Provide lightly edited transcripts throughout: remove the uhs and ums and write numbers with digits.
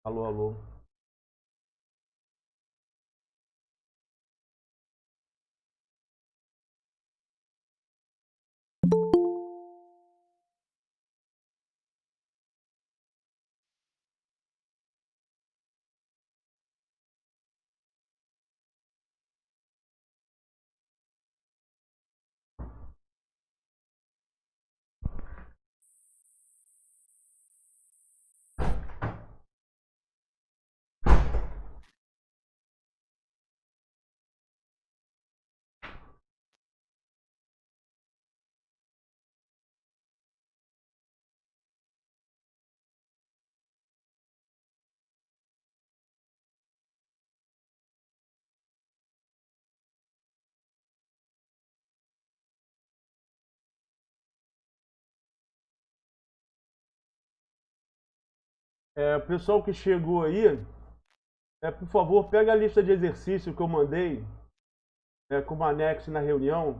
Alô, alô. O pessoal que chegou aí, por favor, pega a lista de exercício que eu mandei como anexo na reunião,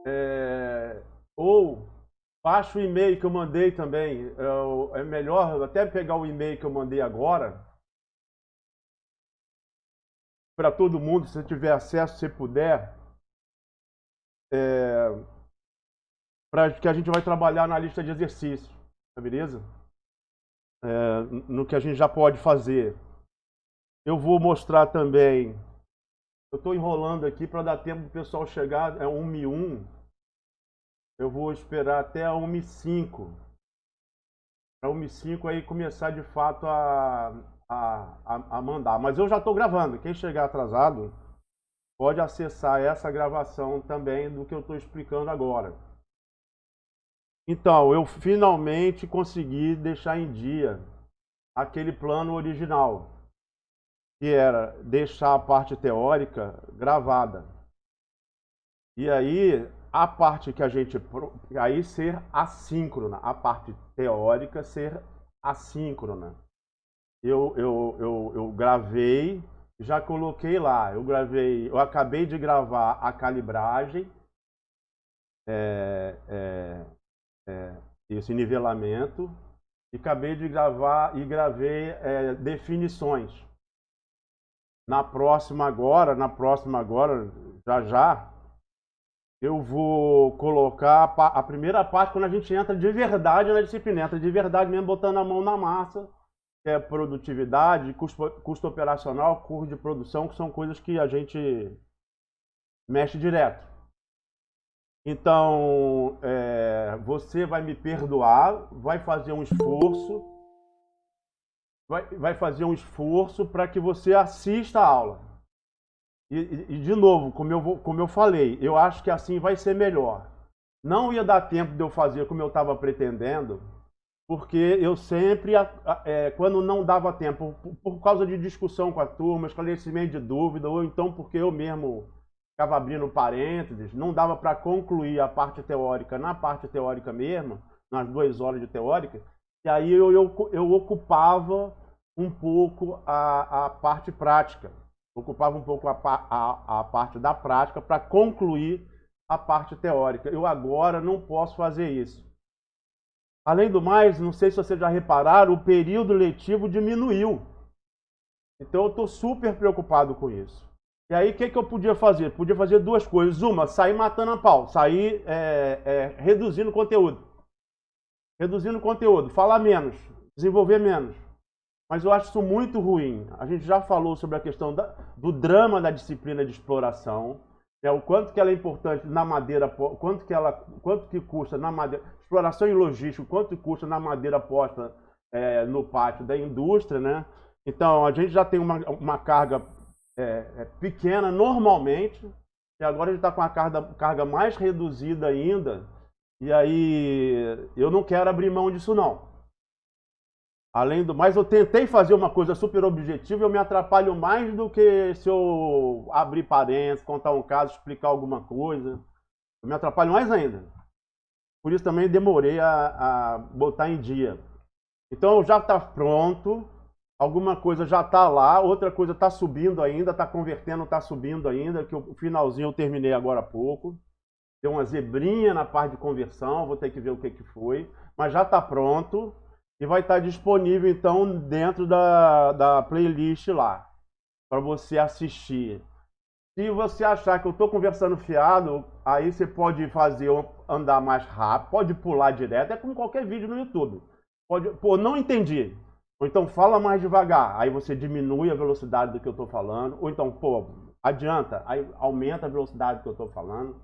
é, ou baixa o e-mail que eu mandei também. É melhor até pegar o e-mail que eu mandei agora, para todo mundo, se você tiver acesso, se puder, para que a gente vai trabalhar na lista de exercícios, tá beleza? No que a gente já pode fazer. Eu vou mostrar também. Eu estou enrolando aqui para dar tempo do pessoal chegar. É 1h01. Eu vou esperar até a 1h05. Para 1h05 aí começar de fato a mandar. Mas eu já estou gravando. Quem chegar atrasado pode acessar essa gravação também do que eu estou explicando agora. Então, eu finalmente consegui deixar em dia aquele plano original, que era deixar a parte teórica gravada. E aí, a parte que a gente. Aí ser assíncrona, a parte teórica ser assíncrona. Eu gravei, já coloquei lá. Eu acabei de gravar a calibragem, é, é, esse nivelamento, e acabei de gravar e gravei definições. Na próxima agora, já, eu vou colocar a primeira parte quando a gente entra de verdade na disciplina, entra de verdade mesmo, botando a mão na massa, que é produtividade, custo operacional, curva de produção, que são coisas que a gente mexe direto. Então, você vai me perdoar, vai fazer um esforço, vai fazer um esforço para que você assista a aula. E de novo, como eu falei, eu acho que assim vai ser melhor. Não ia dar tempo de eu fazer como eu estava pretendendo, porque eu sempre, quando não dava tempo, por causa de discussão com a turma, esclarecimento de dúvida, ou então porque eu mesmo ficava abrindo parênteses, não dava para concluir a parte teórica na parte teórica mesmo, nas 2 horas de teórica, e aí eu ocupava um pouco a parte prática, ocupava um pouco a parte da prática para concluir a parte teórica. Eu agora não posso fazer isso. Além do mais, não sei se vocês já repararam, o período letivo diminuiu. Então eu estou super preocupado com isso. E aí o que eu podia fazer? Podia fazer duas coisas. Uma, sair matando a pau, sair reduzindo conteúdo. Reduzindo conteúdo, falar menos, desenvolver menos. Mas eu acho isso muito ruim. A gente já falou sobre a questão do drama da disciplina de exploração, o quanto que ela é importante na madeira, quanto que custa na madeira, exploração e logística, quanto custa na madeira posta no pátio da indústria, né? Então a gente já tem uma carga pequena normalmente, e agora a gente está com a carga mais reduzida ainda, e aí eu não quero abrir mão disso não. Além do mais, eu tentei fazer uma coisa super objetiva e eu me atrapalho mais do que se eu abrir parênteses, contar um caso, explicar alguma coisa. Eu me atrapalho mais ainda. Por isso também demorei a botar em dia. Então já está pronto, alguma coisa já está lá, outra coisa está subindo ainda, está convertendo, está subindo ainda, que o finalzinho eu terminei agora há pouco. Deu uma zebrinha na parte de conversão, vou ter que ver o que foi, mas já está pronto. e vai estar disponível então dentro da playlist lá, para você assistir. Se você achar que eu estou conversando fiado, aí você pode fazer andar mais rápido, pode pular direto, é como qualquer vídeo no YouTube. Pode, pô, não entendi. Ou então fala mais devagar, aí você diminui a velocidade do que eu estou falando. Ou então, pô, adianta, aí aumenta a velocidade do que eu estou falando.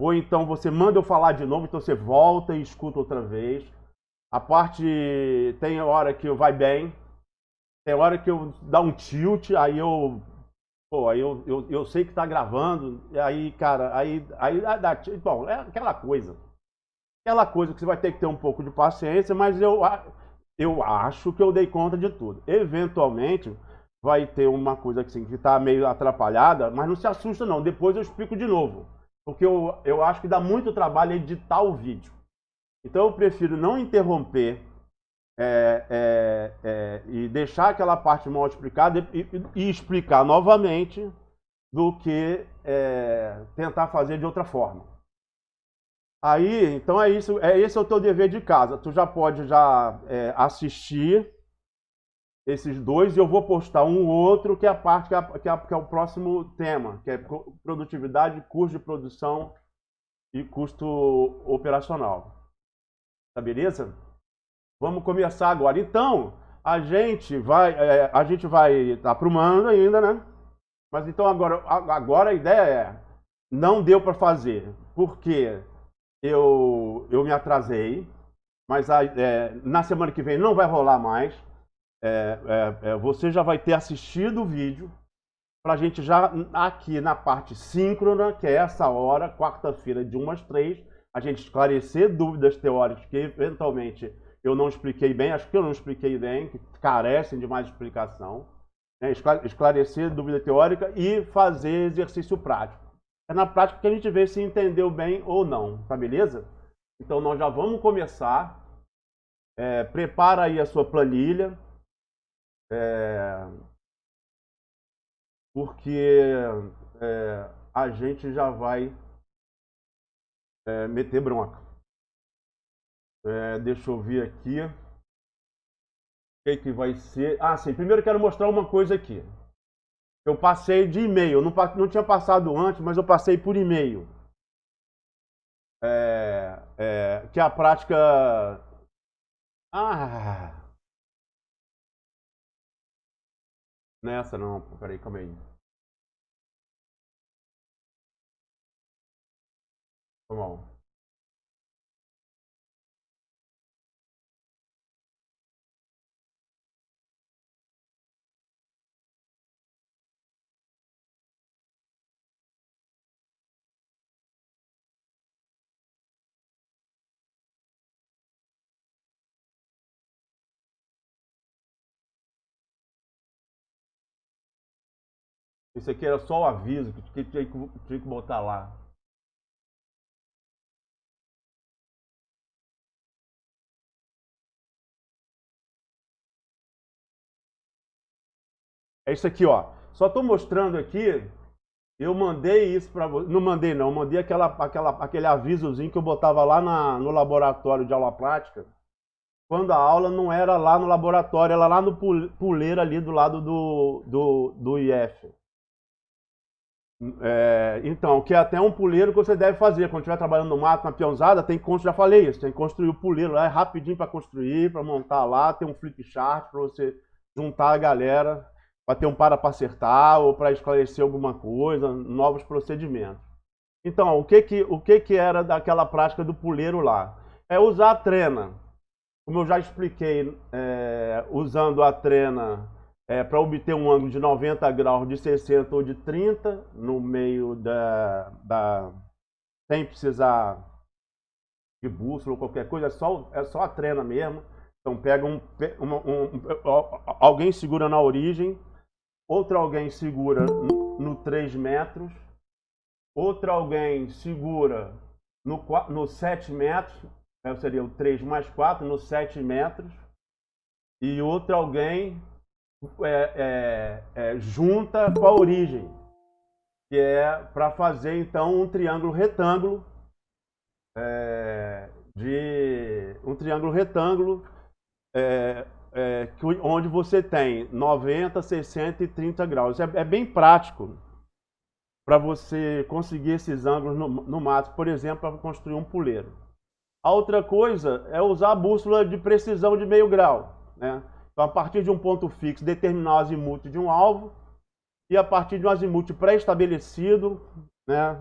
Ou então você manda eu falar de novo, então você volta e escuta outra vez. A parte, tem hora que vai bem, tem hora que eu dá um tilt, aí eu, pô, aí eu sei que tá gravando, e aí, cara, aí dá, bom, é aquela coisa que você vai ter que ter um pouco de paciência, mas eu acho que eu dei conta de tudo. Eventualmente, vai ter uma coisa assim, que está meio atrapalhada, mas não se assusta não, depois eu explico de novo. Porque eu acho que dá muito trabalho editar o vídeo. Então eu prefiro não interromper e deixar aquela parte mal explicada e explicar novamente do que tentar fazer de outra forma. Aí, então é isso, esse é o teu dever de casa. Tu já pode assistir esses dois e eu vou postar um outro que é a parte que é o próximo tema, que é produtividade, custo de produção e custo operacional. Tá beleza? Vamos começar agora. Então, a gente vai estar aprumando ainda, né? Mas então agora a ideia não deu para fazer, porque eu me atrasei, mas na semana que vem não vai rolar mais. Você já vai ter assistido o vídeo para a gente já aqui na parte síncrona, que é essa hora, quarta-feira de 1 às 3, a gente esclarecer dúvidas teóricas que eventualmente eu não expliquei bem, acho que eu não expliquei bem, que carecem de mais explicação, né? Esclarecer dúvida teórica e fazer exercício prático. É na prática que a gente vê se entendeu bem ou não, tá beleza? Então nós já vamos começar. Prepara aí a sua planilha, porque a gente já vai meter bronca. Deixa eu ver aqui. O que vai ser? Ah, sim. Primeiro eu quero mostrar uma coisa aqui. Eu passei de e-mail. Não tinha passado antes, mas eu passei por e-mail. Que é a prática... Nessa não. Peraí, calma aí. Tá bom. Isso aqui era só o aviso que tinha que botar lá. É isso aqui, ó. Só estou mostrando aqui. Eu mandei isso para você. Não mandei, não. Eu mandei aquele avisozinho que eu botava lá no laboratório de aula prática. Quando a aula não era lá no laboratório, era lá no puleiro ali do lado do IF. Então, que é até um puleiro que você deve fazer. Quando estiver trabalhando no mato, na peãozada, tem que construir, já falei isso, tem que construir o puleiro lá, é rapidinho para construir, para montar lá, tem um flip chart para você juntar a galera, para ter um para acertar ou para esclarecer alguma coisa, novos procedimentos. Então, o que era daquela prática do puleiro lá? É usar a trena. Como eu já expliquei, usando a trena para obter um ângulo de 90 graus, de 60 ou de 30, no meio sem precisar de bússola ou qualquer coisa, é só a trena mesmo. Então pega alguém segura na origem, outro alguém segura no 3 metros, outro alguém segura no 7 metros, seria o 3 mais 4, no 7 metros, e outro alguém junta com a origem, que é para fazer então um triângulo retângulo, onde você tem 90, 60 e 30 graus. É bem prático para você conseguir esses ângulos no mato, por exemplo, para construir um puleiro. A outra coisa é usar a bússola de precisão de meio grau, né? Então, a partir de um ponto fixo, determinar o azimuth de um alvo, e a partir de um azimuth pré-estabelecido, né,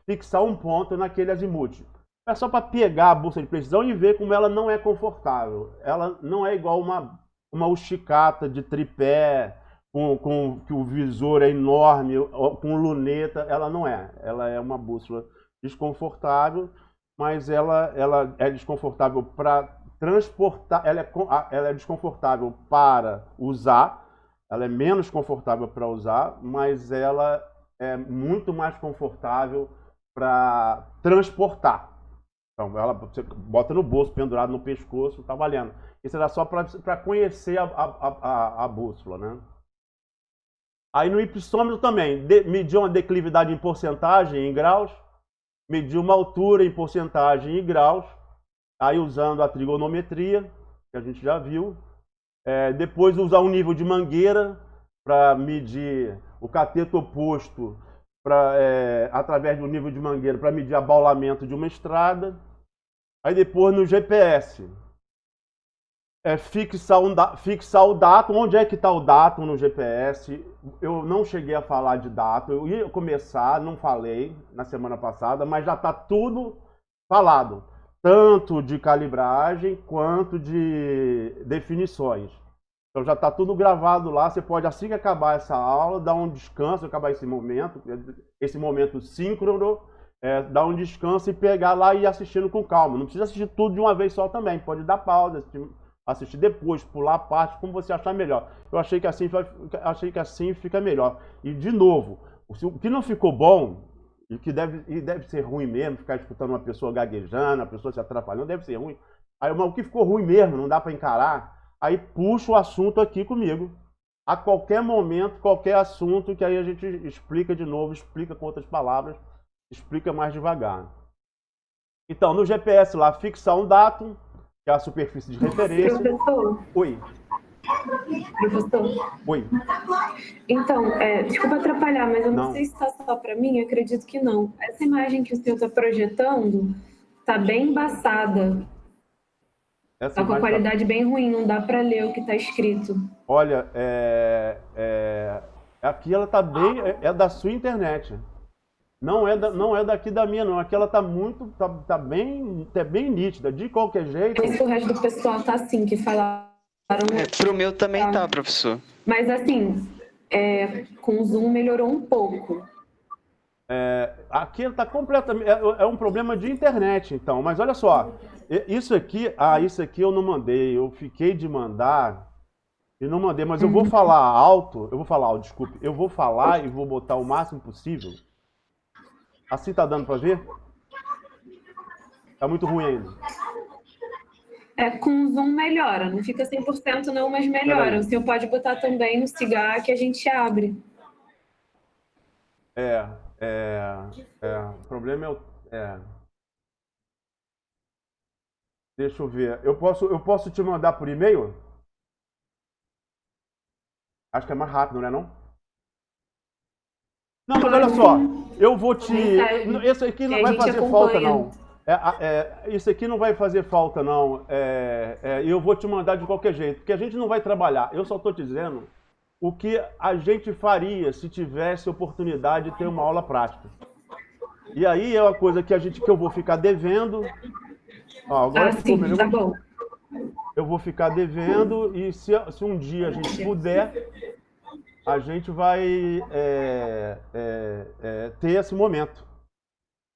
fixar um ponto naquele azimuth. É só para pegar a bússola de precisão e ver como ela não é confortável. Ela não é igual uma Ushikata de tripé, que o visor é enorme, com luneta. Ela não é. Ela é uma bússola desconfortável, mas ela é desconfortável para transportar, ela é desconfortável para usar, ela é menos confortável para usar, mas ela é muito mais confortável para transportar. Então, ela você bota no bolso, pendurado no pescoço, tá valendo. Isso era só para conhecer a bússola, né? Aí no hipsômetro também, medir uma declividade em porcentagem, em graus, medir uma altura em porcentagem em graus, aí usando a trigonometria, que a gente já viu. Depois usar um nível de mangueira para medir o cateto oposto, através do nível de mangueira, para medir abaulamento de uma estrada. Aí depois no GPS, fixar o datum. Onde é que está o datum no GPS? Eu não cheguei a falar de datum, eu ia começar, não falei na semana passada, mas já está tudo falado, tanto de calibragem quanto de definições. Então já está tudo gravado lá, você pode, assim que acabar essa aula, dar um descanso, acabar esse momento síncrono, dar um descanso e pegar lá e ir assistindo com calma. Não precisa assistir tudo de uma vez só também, pode dar pausa, assistir depois, pular a parte, como você achar melhor. Eu achei que assim fica melhor. E de novo, o que não ficou bom, e deve ser ruim mesmo, ficar escutando uma pessoa gaguejando, a pessoa se atrapalhando, deve ser ruim. Aí, mas o que ficou ruim mesmo, não dá para encarar, aí puxa o assunto aqui comigo. A qualquer momento, qualquer assunto, que aí a gente explica de novo, explica com outras palavras, explica mais devagar. Então, no GPS lá, fixar um datum, que é a superfície de referência. Professor? Oi. Professor? Oi. Então, desculpa atrapalhar, mas eu não sei se está só para mim, acredito que não. Essa imagem que o senhor está projetando está bem embaçada. Está com a qualidade bem ruim, não dá para ler o que está escrito. Olha, aqui ela está bem, é da sua internet. Não é daqui da minha, não. Aqui ela tá bem nítida. De qualquer jeito. Mas o resto do pessoal tá assim, que falaram. Pro meu também tá, professor. Mas assim, com o Zoom melhorou um pouco. Aqui está completamente. É um problema de internet, então. Mas olha só, isso aqui eu não mandei. Eu fiquei de mandar e não mandei. Mas eu vou falar alto. Desculpe. Eu vou falar e vou botar o máximo possível. Assim tá dando para ver? Tá muito ruim ainda. Com o Zoom melhora. Não fica 100% não, mas melhora. O senhor pode botar também no cigarro que a gente abre. O problema Deixa eu ver. Eu posso te mandar por e-mail? Acho que é mais rápido, não é não? Não, mas olha só, eu vou te... Isso aqui não vai fazer falta, não. Isso aqui não vai fazer falta, não. Eu vou te mandar de qualquer jeito, porque a gente não vai trabalhar. Eu só estou te dizendo o que a gente faria se tivesse oportunidade de ter uma aula prática. E aí é uma coisa que eu vou ficar devendo. Agora ficou melhor. Tá bom. Eu vou ficar devendo e se um dia a gente puder... a gente vai ter esse momento.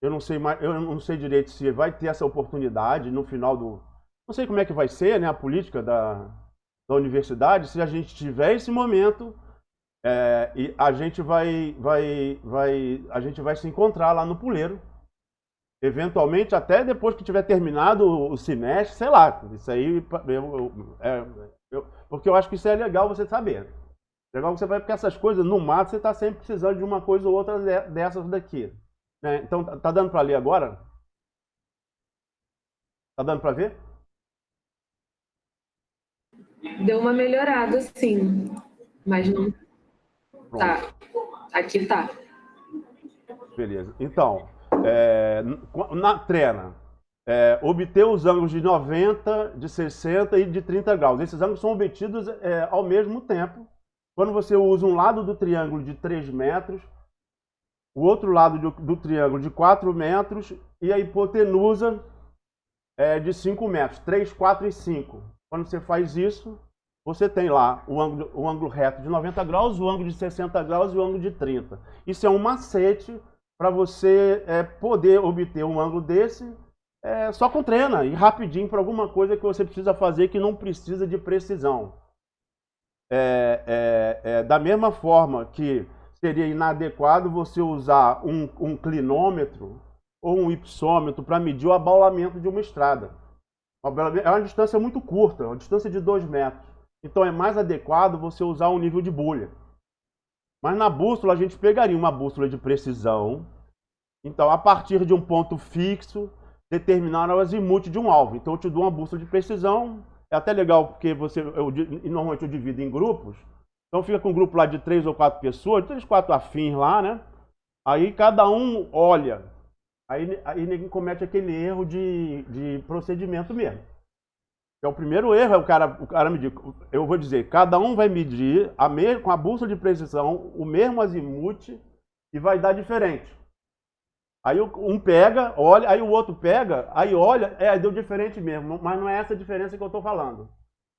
Eu não sei direito se vai ter essa oportunidade no final do... Não sei como é que vai ser, né, a política da universidade, se a gente tiver esse momento, e a gente vai se encontrar lá no puleiro. Eventualmente, até depois que tiver terminado o semestre, sei lá. Isso aí, porque eu acho que isso é legal você saber. Legal que você vai, porque essas coisas, no mato, você está sempre precisando de uma coisa ou outra dessas daqui. Né? Então, tá dando para ler agora? Tá dando para ver? Deu uma melhorada, sim, mas não... Pronto. Tá, aqui tá. Beleza. Então, na trena, obter os ângulos de 90, de 60 e de 30 graus. Esses ângulos são obtidos ao mesmo tempo. Quando você usa um lado do triângulo de 3 metros, o outro lado do triângulo de 4 metros e a hipotenusa de 5 metros, 3, 4 e 5. Quando você faz isso, você tem lá o ângulo reto de 90 graus, o ângulo de 60 graus e o ângulo de 30. Isso é um macete para você poder obter um ângulo desse só com trena e rapidinho para alguma coisa que você precisa fazer que não precisa de precisão. Da mesma forma que seria inadequado você usar um clinômetro ou um hipsômetro para medir o abaulamento de uma estrada. É uma distância muito curta, uma distância de 2 metros. Então é mais adequado você usar um nível de bolha. Mas na bússola a gente pegaria uma bússola de precisão. Então, a partir de um ponto fixo, determinar o azimuth de um alvo. Então eu te dou uma bússola de precisão. É até legal porque normalmente eu divido em grupos. Então fica com um grupo lá de 3 ou 4 pessoas, 3, 4 afins lá, né? Aí cada um olha. Aí ninguém comete aquele erro de procedimento mesmo. É o primeiro erro, o cara medir. Eu vou dizer, cada um vai medir com a bússola de precisão o mesmo azimuth e vai dar diferente. Aí um pega, olha, aí o outro pega, aí olha, deu diferente mesmo, mas não é essa diferença que eu estou falando.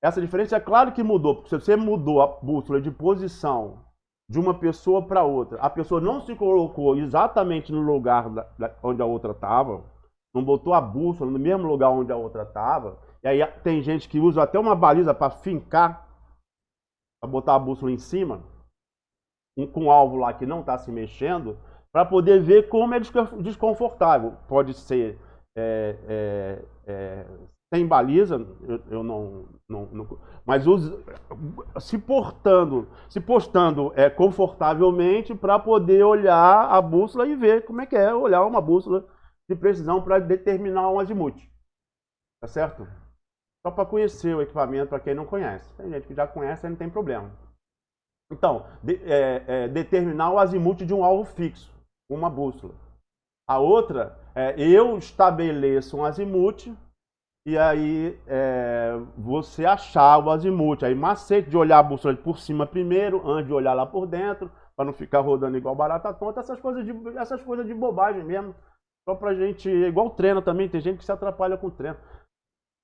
Essa diferença é claro que mudou, porque se você mudou a bússola de posição de uma pessoa para outra, a pessoa não se colocou exatamente no lugar onde a outra estava, não botou a bússola no mesmo lugar onde a outra estava, e aí tem gente que usa até uma baliza para fincar, para botar a bússola em cima, com um alvo lá que não está se mexendo, para poder ver como é desconfortável. Pode ser sem baliza, eu não mas se postando confortavelmente para poder olhar a bússola e ver como é que é olhar uma bússola de precisão para determinar um azimuth. Tá certo? Só para conhecer o equipamento, para quem não conhece. Tem gente que já conhece, aí não tem problema. Então, determinar o azimuth de um alvo fixo, uma bússola. A outra eu estabeleço um azimuth e aí você achar o azimuth. Aí macete de olhar a bússola por cima primeiro, antes de olhar lá por dentro, para não ficar rodando igual barata tonta, essas coisas de bobagem mesmo. Só pra gente, igual treino também, tem gente que se atrapalha com treino.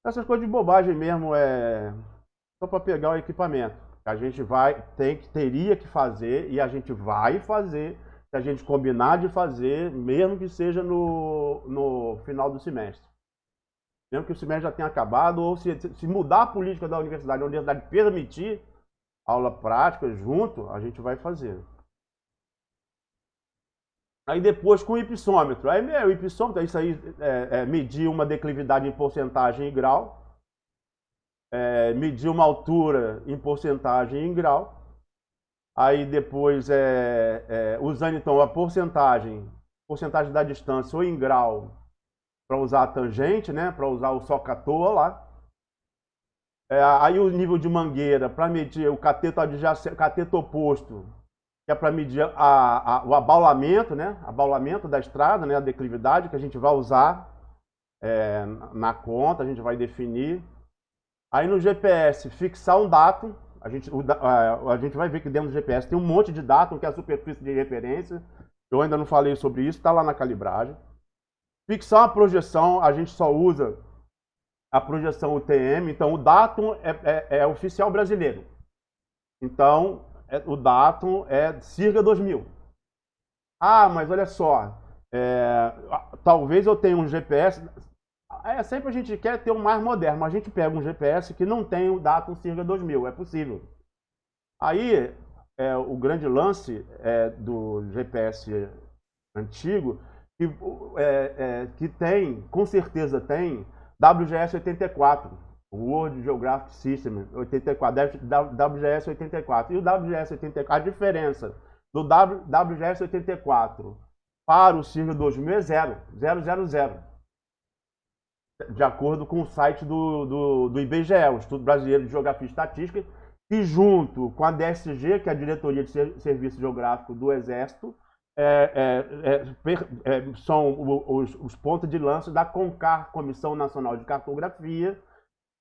Essas coisas de bobagem mesmo, só para pegar o equipamento. A gente teria que fazer e a gente vai fazer, se a gente combinar de fazer, mesmo que seja no final do semestre. Mesmo que o semestre já tenha acabado, ou se mudar a política da universidade, a universidade permitir aula prática junto, a gente vai fazer. Aí depois com o hipsômetro. Aí o hipsômetro, isso aí medir uma declividade em porcentagem em grau. Medir uma altura em porcentagem em grau. Aí depois, usando então a porcentagem da distância ou em grau, para usar a tangente, né? Para usar o soca-toa lá. Aí o nível de mangueira, para medir o cateto oposto, que é para medir o abaulamento, né? Abaulamento da estrada, né? A declividade que a gente vai usar na conta, a gente vai definir. Aí no GPS, fixar um datum. A gente vai ver que dentro do GPS tem um monte de datum, que é a superfície de referência. Eu ainda não falei sobre isso, está lá na calibragem. Fixar uma projeção, a gente só usa a projeção UTM, então o datum é oficial brasileiro. Então, o datum é CIRGA 2000. Ah, mas olha só, talvez eu tenha um GPS... sempre a gente quer ter um mais moderno, mas a gente pega um GPS que não tem o datum CIRGA 2000, é possível. Aí, o grande lance do GPS antigo, que tem, com certeza tem, WGS 84, World Geographic System 84, WGS 84. E o WGS 84, a diferença do WGS 84 para o CIRGA 2000 é 0. de acordo com o site do IBGE, o Instituto Brasileiro de Geografia e Estatística, e junto com a DSG, que é a Diretoria de Serviço Geográfico do Exército, são os pontos de lança da CONCAR, Comissão Nacional de Cartografia,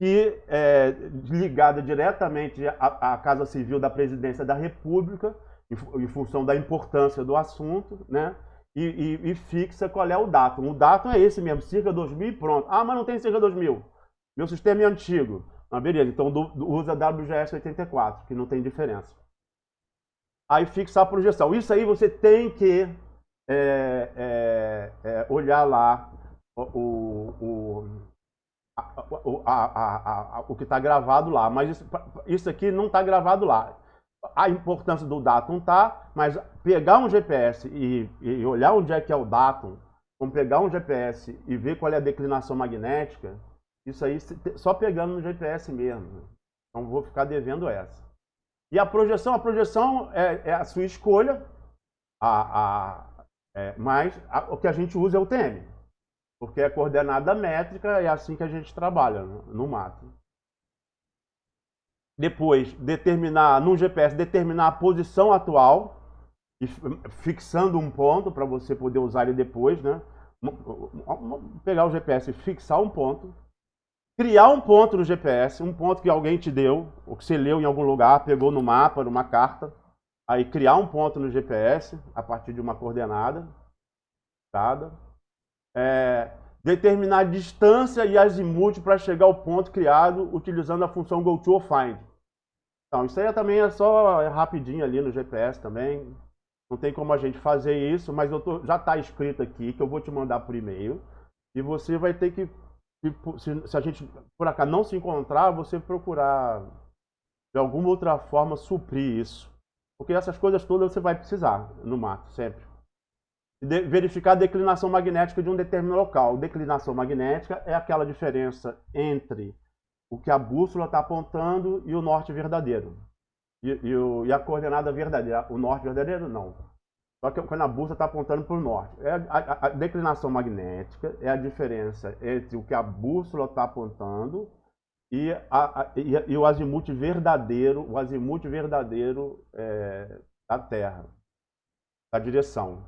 que é ligada diretamente à Casa Civil da Presidência da República, em função da importância do assunto, né? E fixa qual é o datum. O datum é esse mesmo, circa 2000 e pronto. Ah, mas não tem circa 2000. Meu sistema é antigo. Ah, beleza, então usa WGS 84, que não tem diferença. Aí fixar a projeção. Isso aí você tem que olhar lá o que está gravado lá. Mas isso aqui não está gravado lá. A importância do datum tá, mas pegar um GPS e olhar onde é que é o datum, como pegar um GPS e ver qual é a declinação magnética, isso aí só pegando no GPS mesmo. Então vou ficar devendo essa. E a projeção é a sua escolha, mas o que a gente usa é o TM, porque é coordenada métrica, é assim que a gente trabalha no mato. Depois, no GPS, determinar a posição atual, e fixando um ponto para você poder usar ele depois, né? Pegar o GPS e fixar um ponto. Criar um ponto no GPS, um ponto que alguém te deu, ou que você leu em algum lugar, pegou no mapa, numa carta. Aí criar um ponto no GPS, a partir de uma coordenada dada. Determinar a distância e azimuth para chegar ao ponto criado, utilizando a função GoTo ou Find. Então, isso aí também é só rapidinho ali no GPS também. Não tem como a gente fazer isso, mas já está escrito aqui, que eu vou te mandar por e-mail. E você vai ter que, se a gente por acaso não se encontrar, você procurar de alguma outra forma suprir isso. Porque essas coisas todas você vai precisar no mato, sempre. Verificar a declinação magnética de um determinado local. Declinação magnética é aquela diferença entre o que a bússola está apontando e o norte verdadeiro. E a coordenada verdadeira. O norte verdadeiro, não. Só que quando a bússola está apontando para o norte. A declinação magnética é a diferença entre o que a bússola está apontando e o azimuth verdadeiro, da Terra, da direção.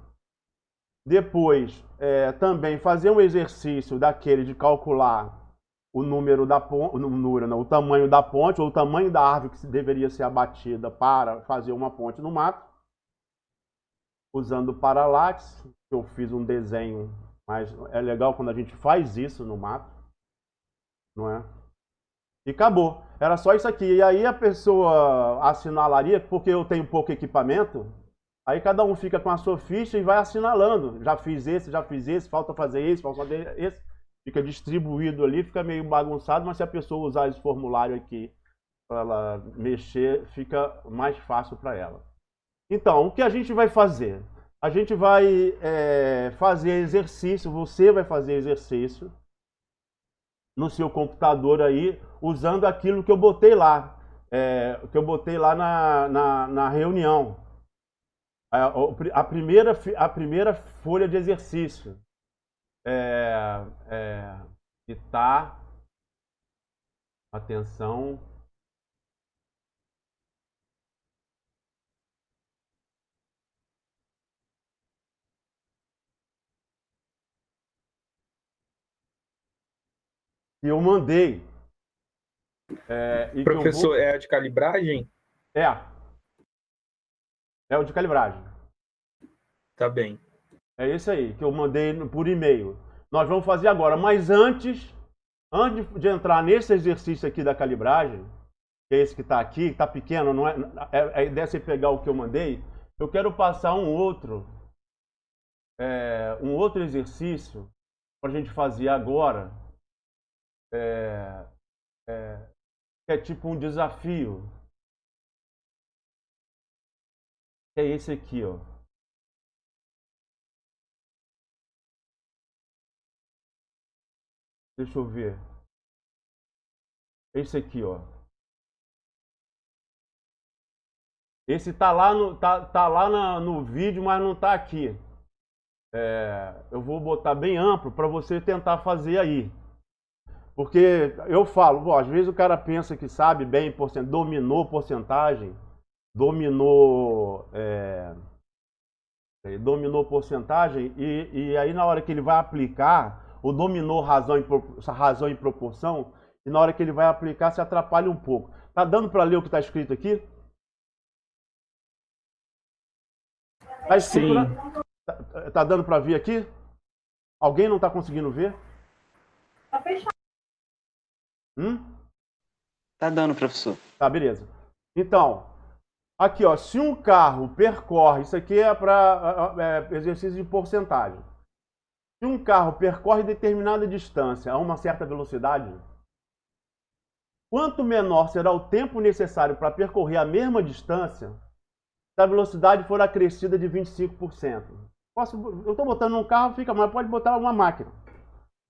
Depois, também fazer um exercício daquele de calcular o número da ponte, o tamanho da ponte ou o tamanho da árvore que deveria ser abatida para fazer uma ponte no mato, usando o Parallax. Eu fiz um desenho, mas é legal quando a gente faz isso no mato, não é? E acabou. Era só isso aqui. E aí a pessoa assinalaria, porque eu tenho pouco equipamento, aí cada um fica com a sua ficha e vai assinalando. Já fiz esse, falta fazer esse, falta fazer esse. Fica distribuído ali, fica meio bagunçado, mas se a pessoa usar esse formulário aqui para ela mexer, fica mais fácil para ela. Então, o que a gente vai fazer? A gente vai fazer exercício, você vai fazer exercício no seu computador aí, usando aquilo que eu botei lá, na reunião. A primeira folha de exercício. Que tá, atenção, e eu mandei. Professor, é a de calibragem? É o de calibragem. Tá bem. É esse aí, que eu mandei por e-mail. Nós vamos fazer agora, mas antes de entrar nesse exercício aqui da calibragem, que é esse que está aqui, que está pequeno, não a ideia é você pegar o que eu mandei, eu quero passar um outro exercício para a gente fazer agora, que é tipo um desafio. É esse aqui, ó. Deixa eu ver. Esse aqui, ó. Esse tá lá no vídeo, mas não tá aqui. Eu vou botar bem amplo para você tentar fazer aí. Porque eu falo, às vezes o cara pensa que sabe bem, dominou porcentagem, dominou porcentagem, e aí na hora que ele vai aplicar, ou dominou razão e proporção, e na hora que ele vai aplicar se atrapalha um pouco. Tá dando para ler o que está escrito aqui? Tá escrito, Sim. Tá dando para ver aqui? Alguém não está conseguindo ver? Tá fechado. Tá dando, professor. Tá, beleza. Então, aqui, ó, se um carro percorre, isso aqui é para exercício de porcentagem. Se um carro percorre determinada distância a uma certa velocidade, quanto menor será o tempo necessário para percorrer a mesma distância se a velocidade for acrescida de 25%? Eu estou botando um carro, mas pode botar uma máquina.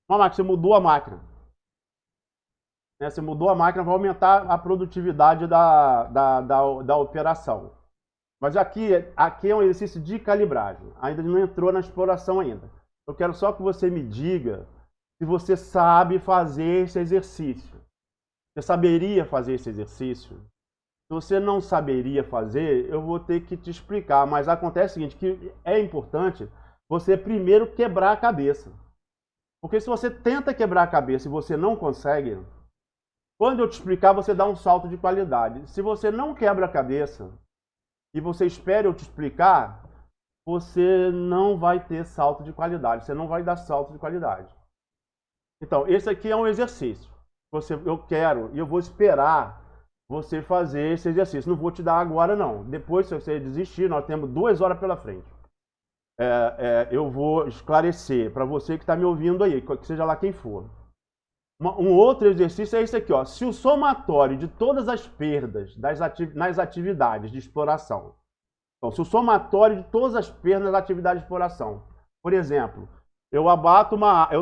Você mudou a máquina. Você mudou a máquina, vai aumentar a produtividade da operação. Mas aqui é um exercício de calibragem. Ainda não entrou na exploração ainda. Eu quero só que você me diga se você sabe fazer esse exercício. Você saberia fazer esse exercício? Se você não saberia fazer, eu vou ter que te explicar. Mas acontece o seguinte, que é importante você primeiro quebrar a cabeça. Porque se você tenta quebrar a cabeça e você não consegue, quando eu te explicar, você dá um salto de qualidade. Se você não quebra a cabeça e você espera eu te explicar, você não vai ter salto de qualidade. Você não vai dar salto de qualidade. Então, esse aqui é um exercício. Eu quero e eu vou esperar você fazer esse exercício. Não vou te dar agora, não. Depois, se você desistir, nós temos 2 horas pela frente. Eu vou esclarecer para você que está me ouvindo aí, que seja lá quem for. Um outro exercício é esse aqui, ó. Se o somatório de todas as perdas nas atividades de exploração, então, se o somatório de todas as perdas nas atividades de exploração, por exemplo, eu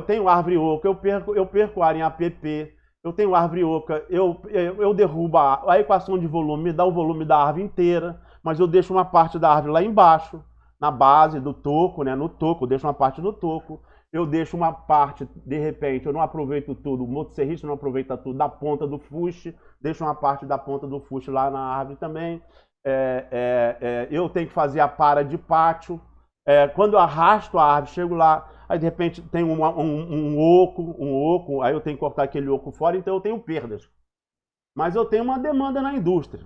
tenho árvore oca, eu perco área em APP, eu tenho árvore oca, eu derrubo a equação de volume, me dá o volume da árvore inteira, mas eu deixo uma parte da árvore lá embaixo, na base do toco, né? No toco, eu deixo uma parte no toco. Eu deixo uma parte, de repente, eu não aproveito tudo, o motosserrista não aproveita tudo da ponta do fuste, deixo uma parte da ponta do fuste lá na árvore também. Eu tenho que fazer a para de pátio. Quando eu arrasto a árvore, chego lá, aí de repente tem um oco, aí eu tenho que cortar aquele oco fora, então eu tenho perdas. Mas eu tenho uma demanda na indústria.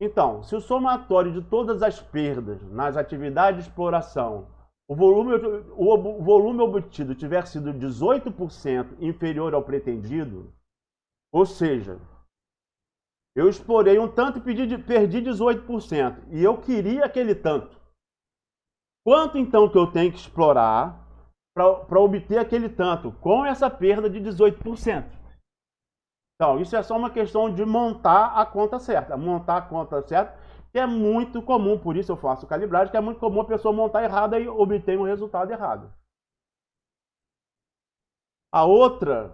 Então, se o somatório de todas as perdas nas atividades de exploração, o volume obtido tiver sido 18% inferior ao pretendido, ou seja, eu explorei um tanto e perdi 18%, e eu queria aquele tanto. Quanto então que eu tenho que explorar para obter aquele tanto, com essa perda de 18%? Então, isso é só uma questão de montar a conta certa. Montar a conta certa, que é muito comum, por isso eu faço calibragem, que é muito comum a pessoa montar errada e obter um resultado errado. A outra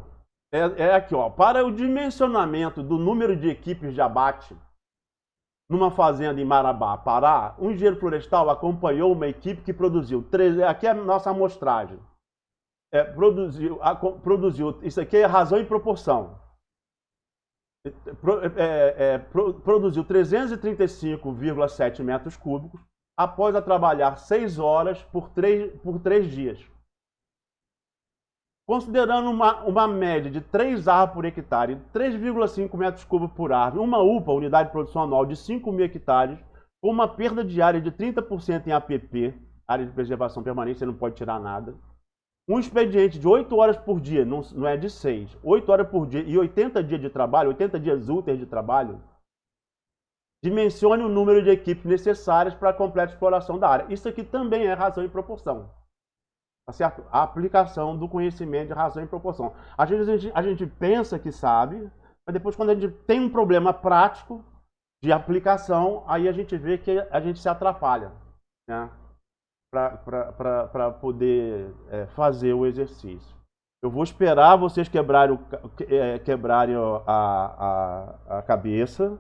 é aqui, ó. Para o dimensionamento do número de equipes de abate numa fazenda em Marabá, Pará, um engenheiro florestal acompanhou uma equipe que produziu, aqui é a nossa amostragem, produziu, isso aqui é razão e proporção. Produziu 335,7 metros cúbicos após trabalhar 6 horas por 3 dias. Considerando uma média de 3 árvores por hectare, 3,5 metros cúbicos por árvore, uma UPA, unidade de produção anual, de 5.000 hectares, com uma perda diária de 30% em APP, área de preservação permanente, você não pode tirar nada. Um expediente de 8 horas por dia, não é de 6, 8 horas por dia e 80 dias de trabalho, 80 dias úteis de trabalho, dimensione o número de equipes necessárias para a completa exploração da área. Isso aqui também é razão e proporção. Tá certo? A aplicação do conhecimento de razão e proporção. Às vezes a gente pensa que sabe, mas depois quando a gente tem um problema prático de aplicação, aí a gente vê que a gente se atrapalha, né? Para poder fazer o exercício. Eu vou esperar vocês quebrarem a cabeça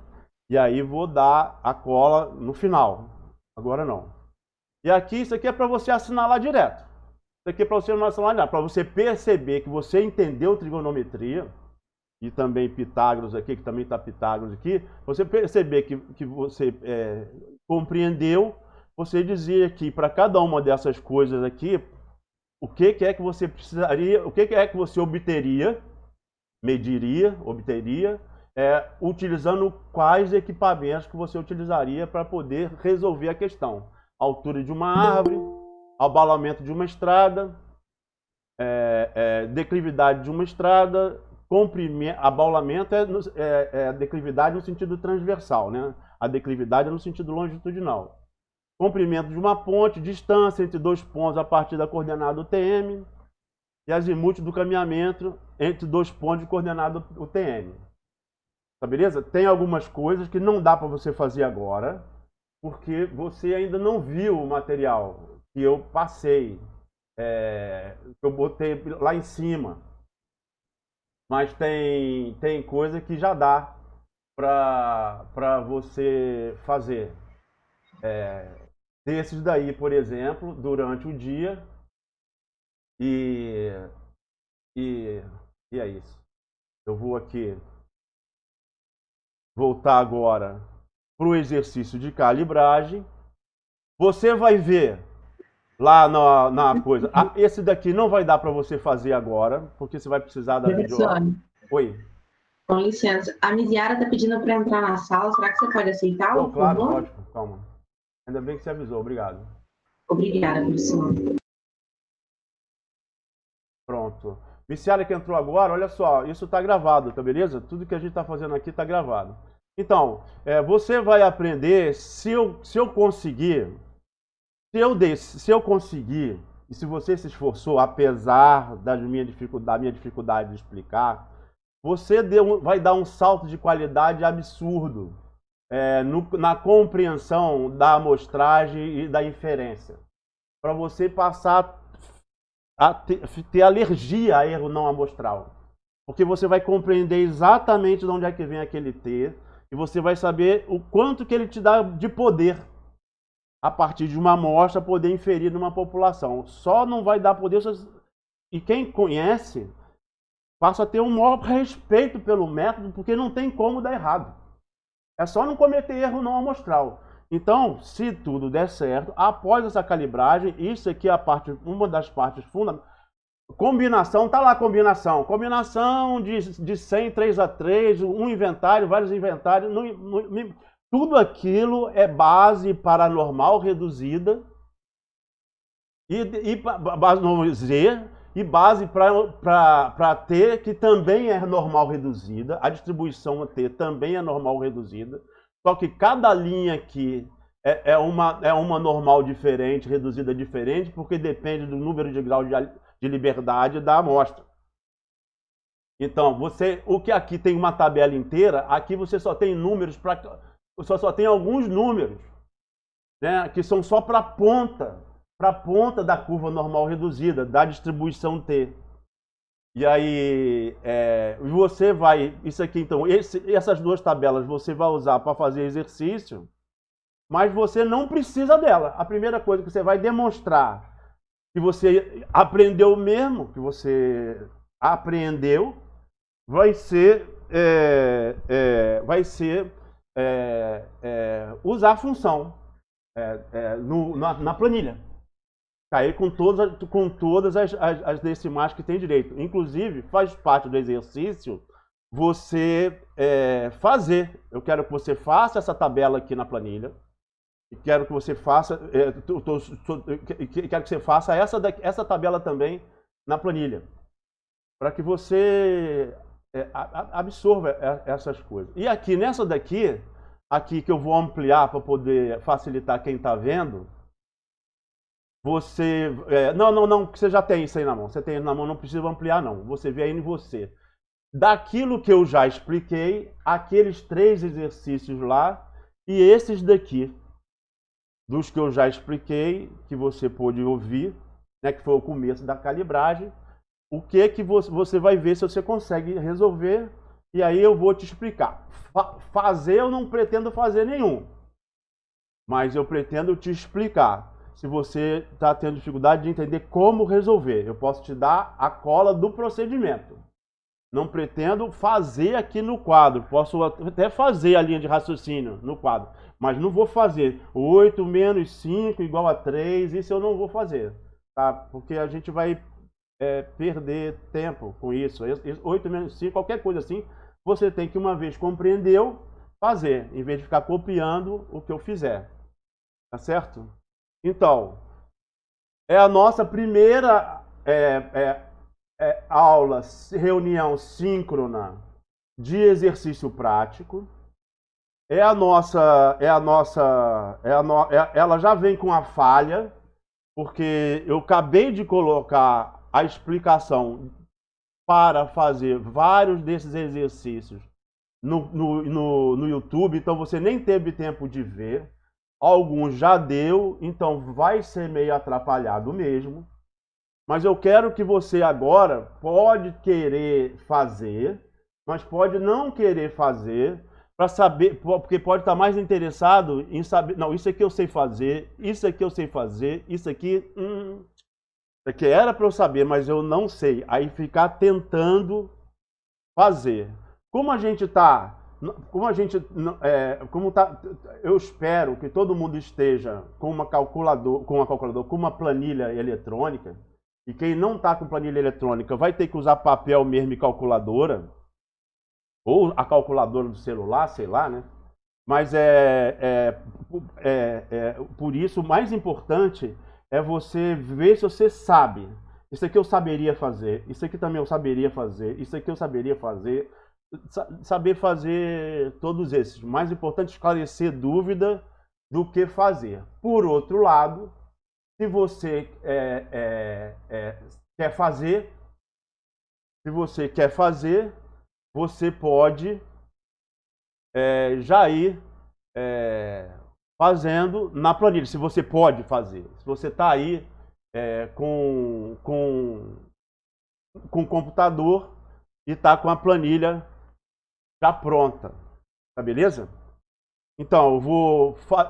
e aí vou dar a cola no final. Agora não. E aqui, isso aqui é para você assinalar direto. Isso aqui é para você não assinalar direto, para você perceber que você entendeu trigonometria, e também Pitágoras aqui, que também está Pitágoras aqui, você perceber que você compreendeu, você dizia aqui para cada uma dessas coisas aqui, o que é que você precisaria, o que é que você obteria, mediria, obteria, utilizando quais equipamentos que você utilizaria para poder resolver a questão. Altura de uma árvore, abalamento de uma estrada, declividade de uma estrada, comprimento, abaulamento é declividade no sentido transversal, né? A declividade é no sentido longitudinal. Comprimento de uma ponte, distância entre dois pontos a partir da coordenada UTM e azimuth do caminhamento entre dois pontos de coordenada UTM. Tá beleza? Tem algumas coisas que não dá para você fazer agora, porque você ainda não viu o material que eu passei, que eu botei lá em cima. Mas tem coisa que já dá para você fazer. Desses daí, por exemplo, durante o dia. E é isso. Eu vou aqui voltar agora para o exercício de calibragem. Você vai ver lá na coisa. Esse daqui não vai dar para você fazer agora, porque você vai precisar da videoaula. Oi. Com licença, a Misiara está pedindo para entrar na sala. Será que você pode aceitá-la? Claro, lógico. Calma. Ainda bem que você avisou. Obrigado. Obrigada, Priscila. Pronto. Misiara que entrou agora, olha só, isso está gravado, tá beleza? Tudo que a gente está fazendo aqui está gravado. Então, você vai aprender, se eu conseguir, se eu conseguir, e se você se esforçou, apesar da minha dificuldade de explicar, você vai dar um salto de qualidade absurdo na compreensão da amostragem e da inferência. Para você passar a ter alergia a erro não amostral. Porque você vai compreender exatamente de onde é que vem aquele T e você vai saber o quanto que ele te dá de poder a partir de uma amostra poder inferir numa população. Só não vai dar poder... E quem conhece passa a ter um maior respeito pelo método, porque não tem como dar errado. É só não cometer erro não amostral. Então, se tudo der certo, após essa calibragem, isso aqui é uma das partes fundamentais. Combinação, tá lá a combinação. Combinação de 100, 3 a 3, um inventário, vários inventários. Tudo aquilo é base para normal reduzida e base no Z e base para T, que também é normal reduzida. A distribuição T também é normal reduzida. Só que cada linha aqui é uma normal diferente, reduzida diferente, porque depende do número de grau de liberdade da amostra. Então, o que aqui tem uma tabela inteira, aqui você só tem números só tem alguns números, né, que são só para a ponta da curva normal reduzida, da distribuição T. E aí, você vai... Isso aqui, então, essas duas tabelas você vai usar para fazer exercício, mas você não precisa dela. A primeira coisa que você vai demonstrar que você aprendeu mesmo, que você aprendeu, vai ser usar a função na planilha. Cair com todas as decimais que tem direito. Inclusive, faz parte do exercício você fazer. Eu quero que você faça essa tabela aqui na planilha. E quero que você faça, quero que você faça essa tabela também na planilha. Para que você absorva essas coisas. E aqui, nessa daqui, que eu vou ampliar para poder facilitar quem está vendo, você... Não, você já tem isso aí na mão. Você tem na mão, não precisa ampliar, não. Você vê aí em você. Daquilo que eu já expliquei, aqueles 3 exercícios lá e esses daqui, dos que eu já expliquei, que você pôde ouvir, né, que foi o começo da calibragem, o que você vai ver se você consegue resolver, e aí eu vou te explicar. Fazer eu não pretendo fazer nenhum, mas eu pretendo te explicar. Se você está tendo dificuldade de entender como resolver, eu posso te dar a cola do procedimento. Não pretendo fazer aqui no quadro. Posso até fazer a linha de raciocínio no quadro, mas não vou fazer 8 menos 5 igual a 3, isso eu não vou fazer, tá? Porque a gente vai perder tempo com isso. 8 menos 5, qualquer coisa assim, você tem que, uma vez compreendeu, fazer, em vez de ficar copiando o que eu fizer. Tá certo? Então, é a nossa primeira aula, reunião síncrona de exercício prático. Ela já vem com a falha, porque eu acabei de colocar a explicação para fazer vários desses exercícios no YouTube, então você nem teve tempo de ver. Alguns já deu, então vai ser meio atrapalhado mesmo. Mas eu quero que você agora pode querer fazer, mas pode não querer fazer, para saber, porque pode estar mais interessado em saber, não, isso aqui eu sei fazer, isso aqui eu sei fazer, isso aqui era para eu saber, mas eu não sei. Aí ficar tentando fazer. Eu espero que todo mundo esteja com uma calculadora, com uma planilha eletrônica. E quem não está com planilha eletrônica vai ter que usar papel mesmo e calculadora, ou a calculadora do celular, sei lá, né? Mas por isso, o mais importante é você ver se você sabe. Isso aqui eu saberia fazer, isso aqui também eu saberia fazer, isso aqui eu saberia fazer. Saber fazer todos esses. Mais importante, esclarecer dúvida do que fazer. Por outro lado, se você quer fazer, você pode já ir fazendo na planilha. Se você pode fazer, se você está aí com o computador e está com a planilha já pronta, tá beleza? Então,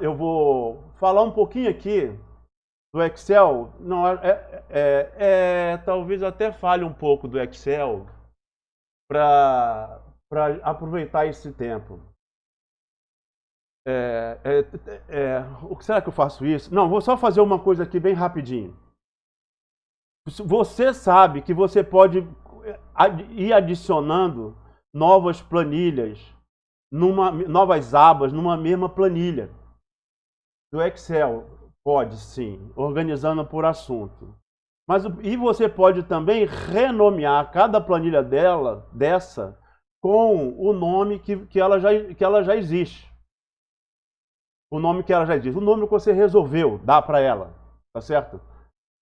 eu vou falar um pouquinho aqui do Excel. Não, talvez até fale um pouco do Excel para aproveitar esse tempo. Será que eu faço isso? Não, vou só fazer uma coisa aqui bem rapidinho. Você sabe que você pode ir adicionando novas planilhas, novas abas numa mesma planilha do Excel. Pode sim, organizando por assunto. E você pode também renomear cada planilha dessa com o nome que ela já existe. O nome que ela já existe. O nome que você resolveu dar para ela, tá certo?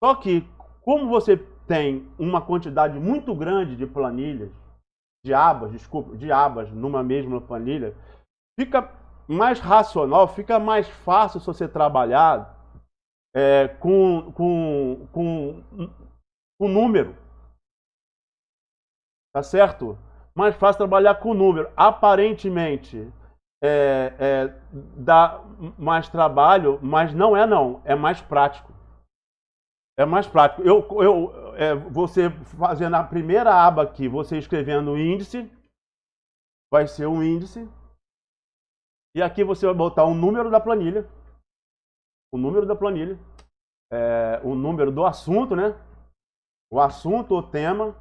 Só que, como você tem uma quantidade muito grande de planilhas, de abas numa mesma planilha, fica mais racional, fica mais fácil se você trabalhar com número. Tá certo? Mais fácil trabalhar com número. Aparentemente dá mais trabalho, mas não. É mais prático. É mais prático. Você fazendo a primeira aba aqui, você escrevendo o índice, vai ser um índice. E aqui você vai botar o número da planilha. O número da planilha. O número do assunto, né? O assunto, o tema.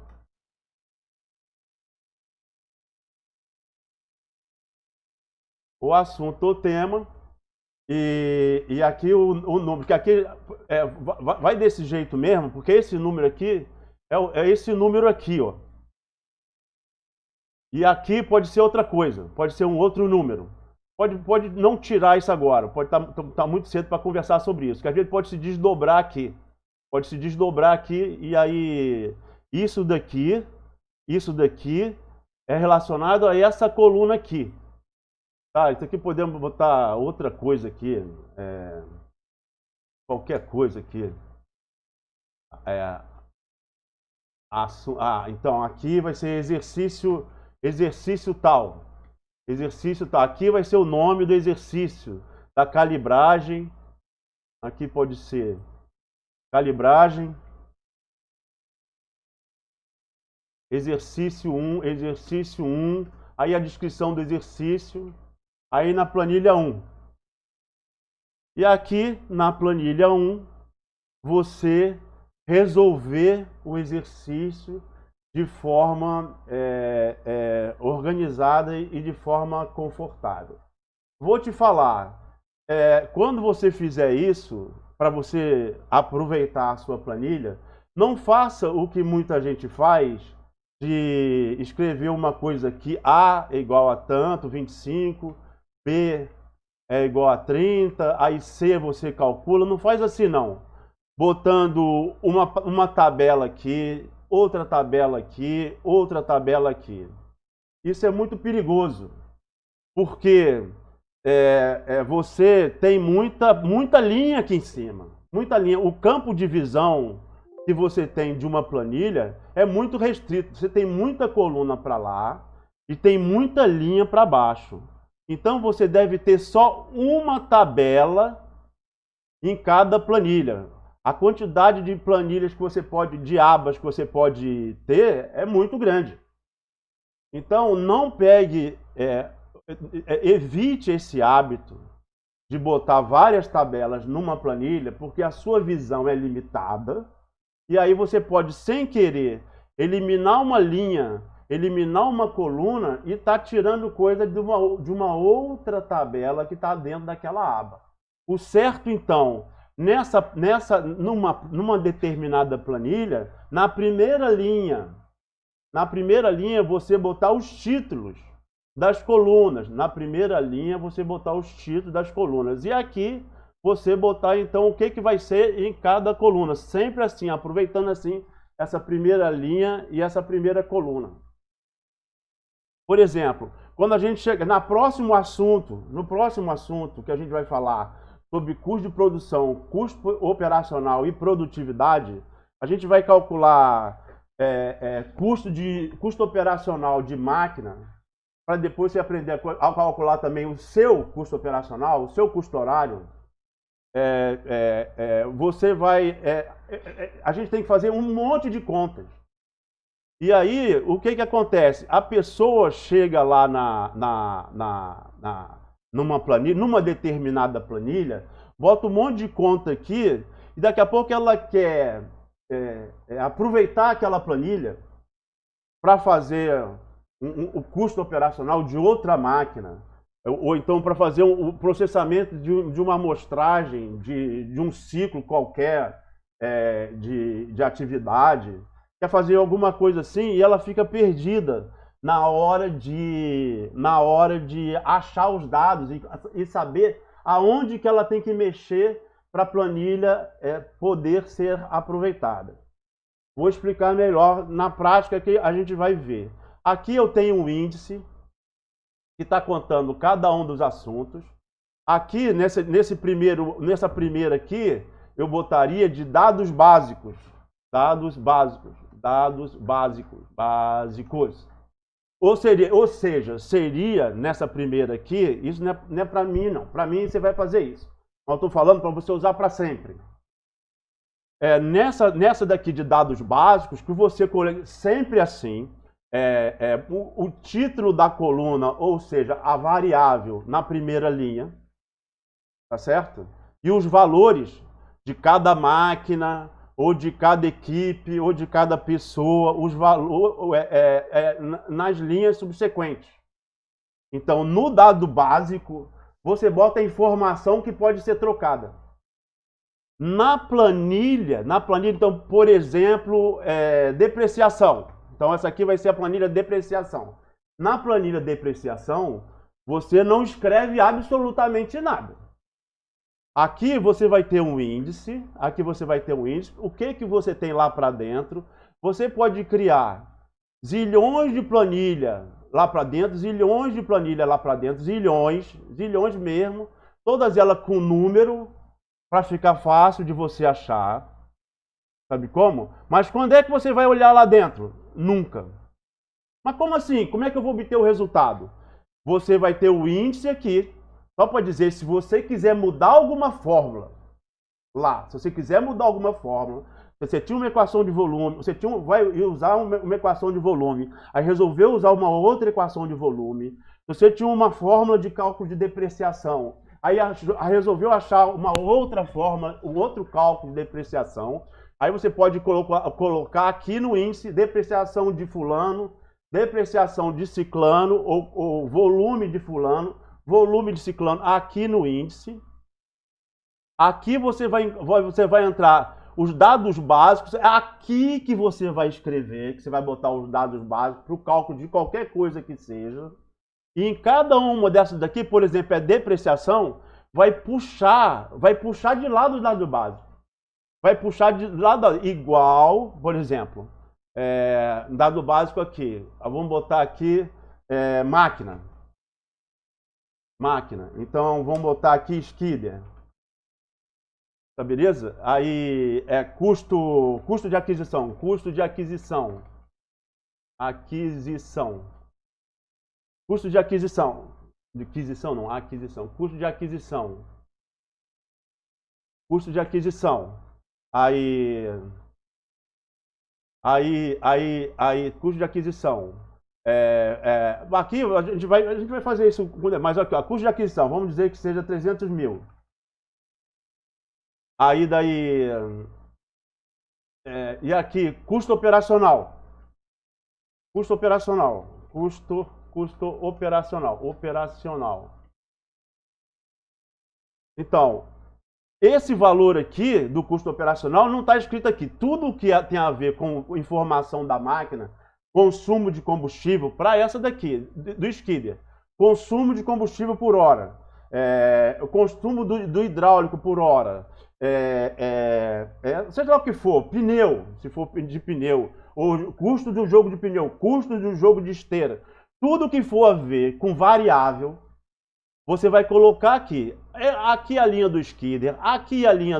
O assunto, o tema. E aqui o número, porque aqui vai desse jeito mesmo, porque esse número aqui é esse número aqui, ó. E aqui pode ser outra coisa, pode ser um outro número. Pode não tirar isso agora, pode estar muito cedo para conversar sobre isso, que a gente pode se desdobrar aqui. Pode se desdobrar aqui e aí isso daqui é relacionado a essa coluna aqui. Tá, isso aqui podemos botar outra coisa aqui, qualquer coisa aqui. Então aqui vai ser exercício tal. Exercício tal. Aqui vai ser o nome do exercício, da calibragem. Aqui pode ser calibragem. exercício 1, exercício 1, aí a descrição do exercício, aí na planilha 1. E aqui na planilha 1, você resolver o exercício de forma organizada e de forma confortável. Vou te falar, quando você fizer isso, para você aproveitar a sua planilha, não faça o que muita gente faz, de escrever uma coisa aqui, A é igual a tanto, 25, B é igual a 30, aí C você calcula, não faz assim não. Botando uma tabela aqui, outra tabela aqui, outra tabela aqui. Isso é muito perigoso, porque você tem muita linha aqui em cima, muita linha. O campo de visão que você tem de uma planilha é muito restrito. Você tem muita coluna para lá e tem muita linha para baixo. Então você deve ter só uma tabela em cada planilha. A quantidade de planilhas que você pode, de abas que você pode ter é muito grande. Então não pegue, evite esse hábito de botar várias tabelas numa planilha, porque a sua visão é limitada. E aí você pode, sem querer, eliminar uma linha, eliminar uma coluna e tá tirando coisa de uma outra tabela que está dentro daquela aba. O certo, então, numa determinada planilha, na primeira linha você botar os títulos das colunas. Na primeira linha você botar os títulos das colunas. E aqui você botar então o que vai ser em cada coluna. Sempre assim, aproveitando assim essa primeira linha e essa primeira coluna. Por exemplo, quando a gente chega no próximo assunto que a gente vai falar sobre custo de produção, custo operacional e produtividade, a gente vai calcular custo operacional de máquina, para depois você aprender a calcular também o seu custo operacional, o seu custo horário. Você vai... a gente tem que fazer um monte de contas. E aí, o que acontece? A pessoa chega lá numa planilha, numa determinada planilha, bota um monte de conta aqui, e daqui a pouco ela quer aproveitar aquela planilha para fazer o custo operacional de outra máquina, ou então para fazer o processamento de uma amostragem, de um ciclo qualquer de atividade, quer fazer alguma coisa assim, e ela fica perdida na hora de achar os dados e saber aonde que ela tem que mexer para a planilha poder ser aproveitada. Vou explicar melhor na prática que a gente vai ver. Aqui eu tenho um índice que está contando cada um dos assuntos. Aqui, nessa primeira aqui, eu botaria de dados básicos. Dados básicos. Ou seja, seria nessa primeira aqui, isso não é para mim não. Para mim você vai fazer isso. Eu estou falando para você usar para sempre. Nessa daqui de dados básicos, que você coleta sempre assim, o título da coluna, ou seja, a variável na primeira linha, tá certo? E os valores de cada máquina, ou de cada equipe, ou de cada pessoa, os valores nas linhas subsequentes. Então, no dado básico, você bota a informação que pode ser trocada. Na planilha, então, por exemplo, depreciação. Então, essa aqui vai ser a planilha depreciação. Na planilha depreciação, você não escreve absolutamente nada. Aqui você vai ter um índice, o que você tem lá para dentro. Você pode criar zilhões de planilha lá para dentro, zilhões de planilha lá para dentro, zilhões mesmo, todas elas com número, para ficar fácil de você achar. Sabe como? Mas quando é que você vai olhar lá dentro? Nunca. Mas como assim? Como é que eu vou obter o resultado? Você vai ter o índice aqui, só para dizer, se você quiser mudar alguma fórmula lá, se você quiser mudar alguma fórmula, Você tinha uma equação de volume, vai usar uma equação de volume, aí resolveu usar uma outra equação de volume. Você tinha uma fórmula de cálculo de depreciação, aí resolveu achar uma outra fórmula, um outro cálculo de depreciação. Aí você pode colocar aqui no índice depreciação de fulano, depreciação de ciclano, ou volume de fulano, volume de ciclano aqui no índice. Aqui você vai entrar os dados básicos, é aqui que você vai escrever, que você vai botar os dados básicos para o cálculo de qualquer coisa que seja. E em cada uma dessas daqui, por exemplo, é depreciação, vai puxar de lado os dados básicos. Vai puxar de lado igual, por exemplo, dado básico aqui. Vamos botar aqui máquina. Máquina. Então vamos botar aqui skidder. Tá beleza? Aí custo de aquisição. Custo de aquisição. Aquisição. Custo de aquisição. De aquisição não, aquisição. Custo de aquisição. Custo de aquisição. Aí, custo de aquisição. Aqui a gente vai fazer isso, mas aqui, ó, custo de aquisição, vamos dizer que seja 300 mil. Aí daí, e aqui, custo operacional. Custo operacional. Custo operacional. Então, esse valor aqui do custo operacional não está escrito aqui. Tudo que tem a ver com informação da máquina, consumo de combustível, para essa daqui, do skidder, consumo de combustível por hora, o consumo do hidráulico por hora, seja lá o que for, pneu, se for de pneu, ou custo do jogo de pneu, custo do jogo de esteira, tudo que for a ver com variável, você vai colocar aqui. Aqui a linha do skidder, aqui a linha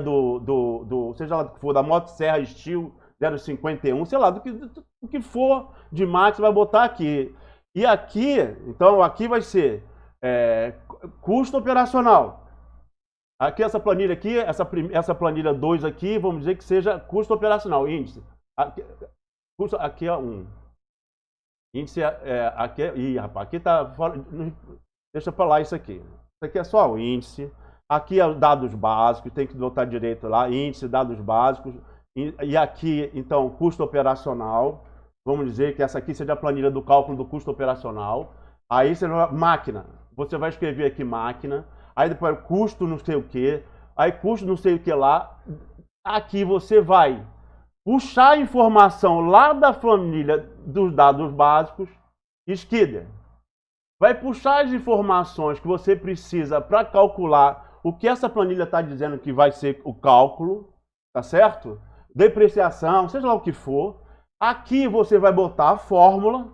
seja lá do que for, da Motosserra Steel 051, sei lá, do que for de máquina, você vai botar aqui. E aqui, então, aqui vai ser custo operacional. Aqui essa planilha aqui, essa planilha 2 aqui, vamos dizer que seja custo operacional, índice. Aqui é 1. Índice aqui rapaz, aqui tá fora. Deixa para lá isso aqui. Isso aqui é só o índice. Aqui é dados básicos, tem que botar direito lá, índice, dados básicos. E aqui, então, custo operacional. Vamos dizer que essa aqui seja a planilha do cálculo do custo operacional. Aí você vai, máquina. Você vai escrever aqui máquina. Aí depois custo não sei o que. Aí custo não sei o que lá. Aqui você vai puxar a informação lá da planilha dos dados básicos. Skidder. Vai puxar as informações que você precisa para calcular o que essa planilha está dizendo que vai ser o cálculo, tá certo? Depreciação, seja lá o que for. Aqui você vai botar a fórmula,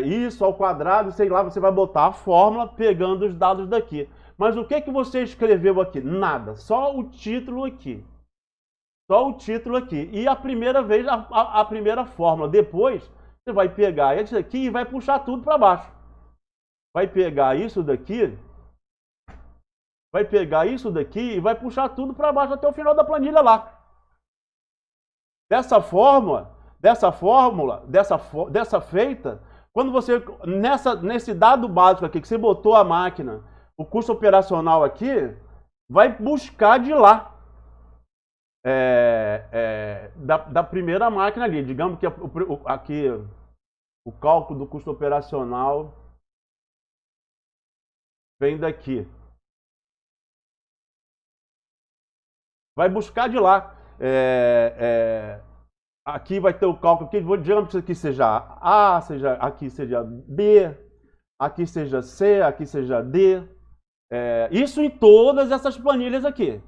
isso ao quadrado, sei lá, você vai botar a fórmula pegando os dados daqui. Mas o que você escreveu aqui? Nada, só o título aqui. Só o título aqui. E a primeira vez, a primeira fórmula. Depois, você vai pegar isso aqui e vai puxar tudo para baixo. Vai pegar isso daqui e vai puxar tudo para baixo até o final da planilha lá. Dessa feita, quando você, nesse dado básico aqui, que você botou a máquina, o custo operacional aqui, vai buscar de lá. Da primeira máquina ali. Digamos que aqui o cálculo do custo operacional vem daqui. Vai buscar de lá. Aqui vai ter o cálculo. Digamos que isso aqui seja A, aqui seja B, aqui seja C, aqui seja D. Isso em todas essas planilhas aqui.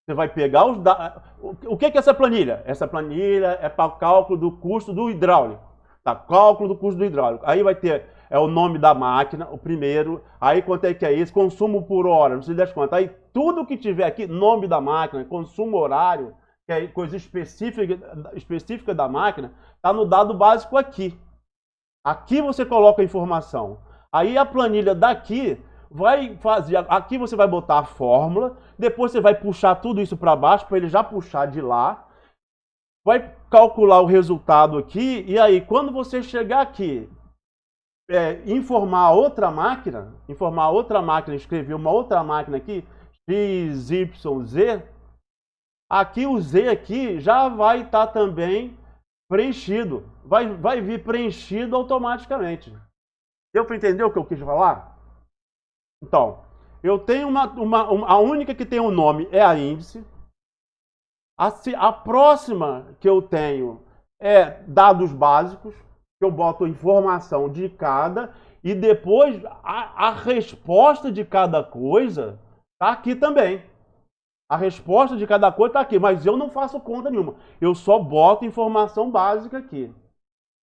Você vai pegar os dados. O que é essa planilha? Essa planilha é para o cálculo do custo do hidráulico. Tá? Cálculo do custo do hidráulico. Aí vai ter o nome da máquina, o primeiro. Aí quanto é que é isso? Consumo por hora, não sei das quantas. Aí tudo que tiver aqui, nome da máquina, consumo horário, que é coisa específica da máquina, está no dado básico aqui. Aqui você coloca a informação. Aí a planilha daqui vai fazer, aqui você vai botar a fórmula, depois você vai puxar tudo isso para baixo, para ele já puxar de lá. vai calcular o resultado aqui, e aí quando você chegar aqui, informar outra máquina, escrever uma outra máquina aqui, x, y, z, aqui o z aqui já vai estar também preenchido, vai vir preenchido automaticamente. Deu para entender o que eu quis falar? Então, eu tenho a única que tem um nome é a índice. A próxima que eu tenho é dados básicos, que eu boto informação de cada, e depois a resposta de cada coisa está aqui também. A resposta de cada coisa está aqui, mas eu não faço conta nenhuma. Eu só boto informação básica aqui.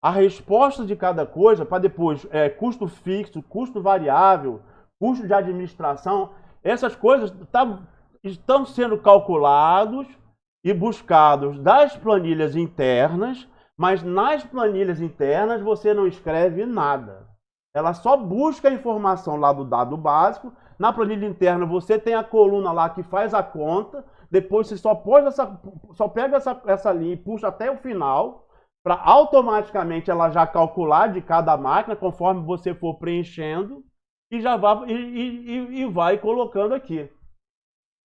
A resposta de cada coisa, para depois, custo fixo, custo variável, custo de administração, essas coisas estão sendo calculados e buscados das planilhas internas, mas nas planilhas internas você não escreve nada. Ela só busca a informação lá do dado básico. Na planilha interna você tem a coluna lá que faz a conta, depois você só pega essa linha e puxa até o final, para automaticamente ela já calcular de cada máquina, conforme você for preenchendo, e já vai colocando aqui.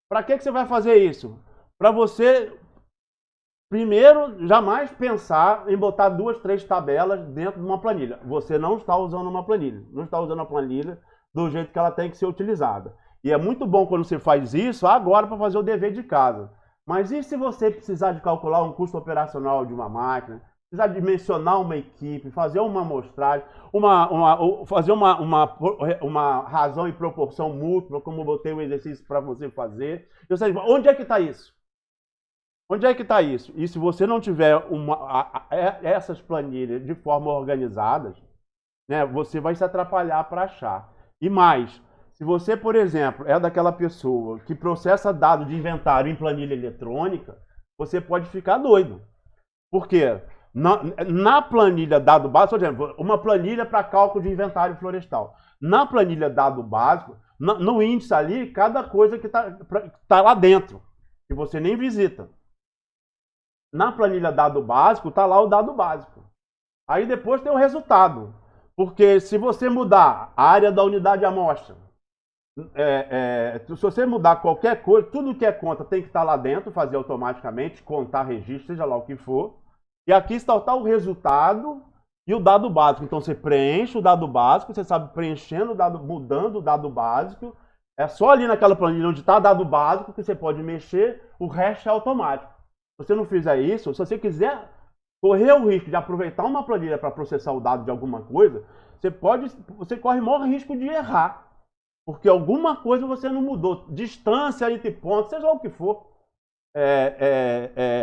Para que você vai fazer isso? Para você, primeiro, jamais pensar em botar 2, 3 tabelas dentro de uma planilha. Você não está usando uma planilha. Não está usando a planilha do jeito que ela tem que ser utilizada. E é muito bom quando você faz isso agora para fazer o dever de casa. Mas e se você precisar de calcular um custo operacional de uma máquina, precisar dimensionar uma equipe, fazer uma amostragem, fazer uma razão e proporção múltipla, como eu botei um exercício para você fazer. Onde é que está isso? Onde é que está isso? E se você não tiver essas planilhas de forma organizadas, né, você vai se atrapalhar para achar. E mais, se você, por exemplo, é daquela pessoa que processa dados de inventário em planilha eletrônica, você pode ficar doido. Por quê? Na planilha dado básico, por exemplo, uma planilha para cálculo de inventário florestal. Na planilha dado básico, no índice ali, cada coisa que está lá dentro, que você nem visita. Na planilha dado básico, está lá o dado básico. Aí depois tem o resultado. Porque se você mudar a área da unidade de amostra, se você mudar qualquer coisa, tudo que é conta tem que estar lá dentro, fazer automaticamente, contar registro, seja lá o que for. E aqui está o resultado e o dado básico. Então você preenche o dado básico, você sabe preenchendo o dado, mudando o dado básico. É só ali naquela planilha onde está dado básico que você pode mexer, o resto é automático. Se você não fizer isso, se você quiser correr o risco de aproveitar uma planilha para processar o dado de alguma coisa, você corre o maior risco de errar. Porque alguma coisa você não mudou. Distância entre pontos, seja lá o que for.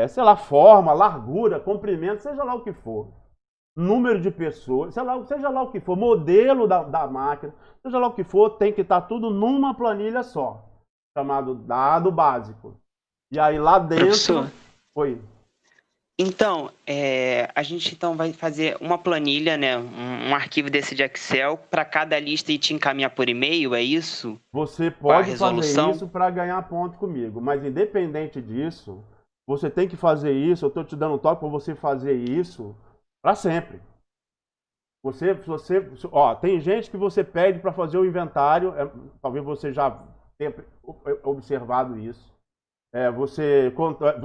Sei lá, forma, largura, comprimento, seja lá o que for. Número de pessoas, seja lá o que for. Modelo da máquina, seja lá o que for, tem que estar tudo numa planilha só. Chamado dado básico. E aí lá dentro... Professor, Oi. Então, a gente vai fazer uma planilha, né, um arquivo desse de Excel para cada lista e te encaminhar por e-mail, é isso? Você pode fazer isso para ganhar ponto comigo, mas independente disso, você tem que fazer isso, eu estou te dando um toque para você fazer isso para sempre. Tem gente que você pede para fazer o inventário, talvez você já tenha observado isso.